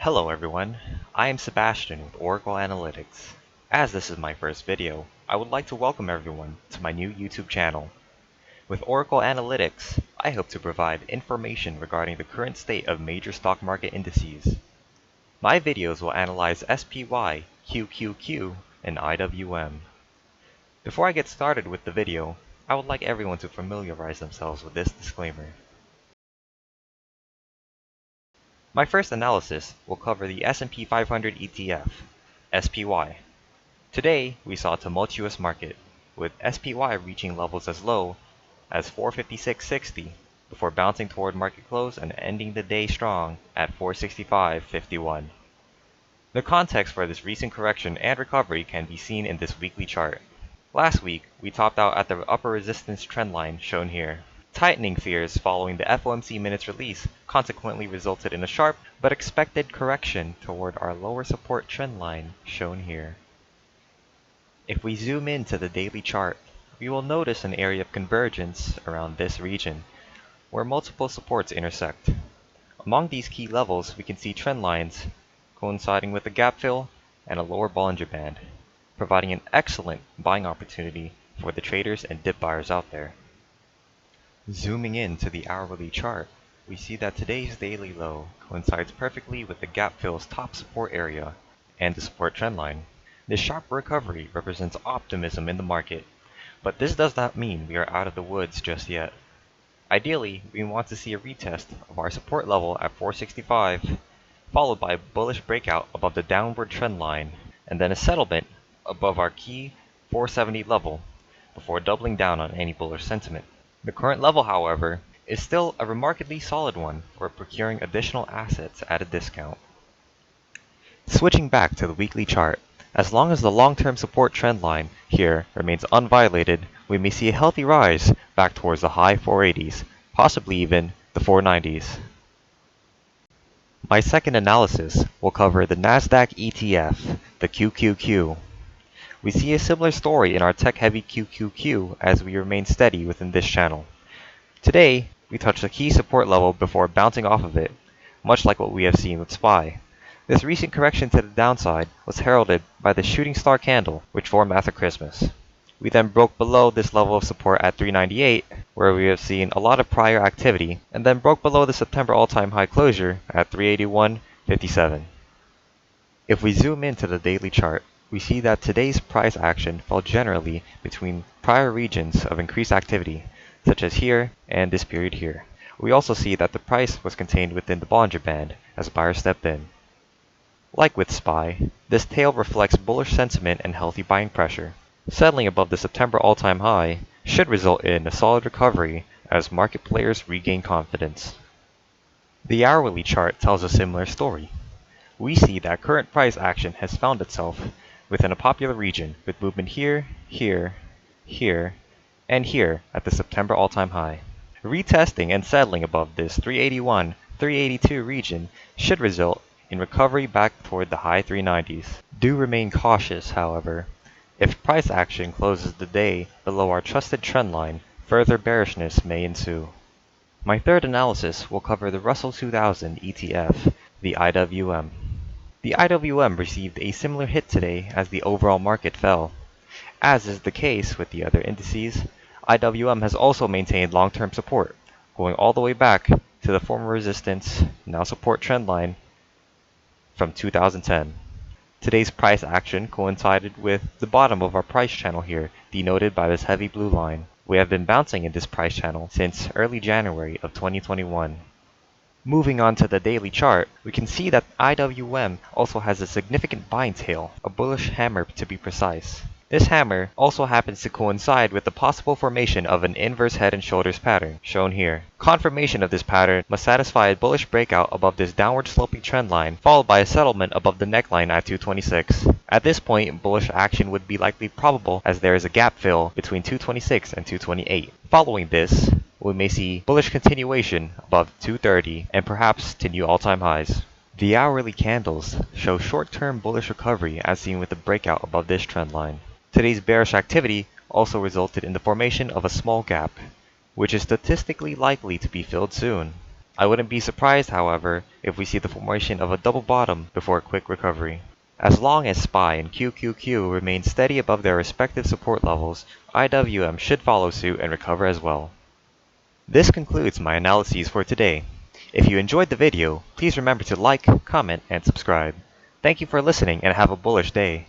Hello everyone, I am Sebastian with Oracle Analytics. As this is my first video, I would like to welcome everyone to my new YouTube channel. With Oracle Analytics, I hope to provide information regarding the current state of major stock market indices. My videos will analyze SPY, QQQ, and IWM. Before I get started with the video, I would like everyone to familiarize themselves with this disclaimer. My first analysis will cover the S&P 500 ETF, SPY. Today, we saw a tumultuous market, with SPY reaching levels as low as 456.60 before bouncing toward market close and ending the day strong at 465.51. The context for this recent correction and recovery can be seen in this weekly chart. Last week, we topped out at the upper resistance trend line shown here. Tightening fears following the FOMC minutes release consequently resulted in a sharp but expected correction toward our lower support trend line shown here. If we zoom in to the daily chart, we will notice an area of convergence around this region, where multiple supports intersect. Among these key levels, we can see trend lines coinciding with a gap fill and a lower Bollinger Band, providing an excellent buying opportunity for the traders and dip buyers out there. Zooming in to the hourly chart, we see that today's daily low coincides perfectly with the gap fill's top support area and the support trend line. This sharp recovery represents optimism in the market, but this does not mean we are out of the woods just yet. Ideally, we want to see a retest of our support level at 465, followed by a bullish breakout above the downward trend line, and then a settlement above our key 470 level before doubling down on any bullish sentiment. The current level, however, is still a remarkably solid one for procuring additional assets at a discount. Switching back to the weekly chart, as long as the long-term support trend line here remains unviolated, we may see a healthy rise back towards the high 480s, possibly even the 490s. My second analysis will cover the NASDAQ ETF, the QQQ. We see a similar story in our tech-heavy QQQ as we remain steady within this channel. Today, we touched a key support level before bouncing off of it, much like what we have seen with SPY. This recent correction to the downside was heralded by the shooting star candle, which formed after Christmas. We then broke below this level of support at 398, where we have seen a lot of prior activity, and then broke below the September all-time high closure at 381.57. If we zoom into the daily chart, we see that today's price action fell generally between prior regions of increased activity, such as here and this period here. We also see that the price was contained within the Bollinger Band as buyers stepped in. Like with SPY, this tail reflects bullish sentiment and healthy buying pressure. Settling above the September all-time high should result in a solid recovery as market players regain confidence. The hourly chart tells a similar story. We see that current price action has found itself within a popular region with movement here, here, here, and here at the September all-time high. Retesting and settling above this 381, 382 region should result in recovery back toward the high 390s. Do remain cautious, however. If price action closes the day below our trusted trend line, further bearishness may ensue. My third analysis will cover the Russell 2000 ETF, the IWM. The IWM received a similar hit today as the overall market fell. As is the case with the other indices, IWM has also maintained long-term support, going all the way back to the former resistance, now support trend line from 2010. Today's price action coincided with the bottom of our price channel here, denoted by this heavy blue line. We have been bouncing in this price channel since early January of 2021. Moving on to the daily chart, we can see that IWM also has a significant buying tail, a bullish hammer to be precise. This hammer also happens to coincide with the possible formation of an inverse head and shoulders pattern, shown here. Confirmation of this pattern must satisfy a bullish breakout above this downward sloping trend line, followed by a settlement above the neckline at 226. At this point, bullish action would be likely probable as there is a gap fill between 226 and 228. Following this, we may see bullish continuation above 230 and perhaps to new all-time highs. The hourly candles show short-term bullish recovery as seen with the breakout above this trend line. Today's bearish activity also resulted in the formation of a small gap, which is statistically likely to be filled soon. I wouldn't be surprised, however, if we see the formation of a double bottom before a quick recovery. As long as SPY and QQQ remain steady above their respective support levels, IWM should follow suit and recover as well. This concludes my analyses for today. If you enjoyed the video, please remember to like, comment, and subscribe. Thank you for listening and have a bullish day.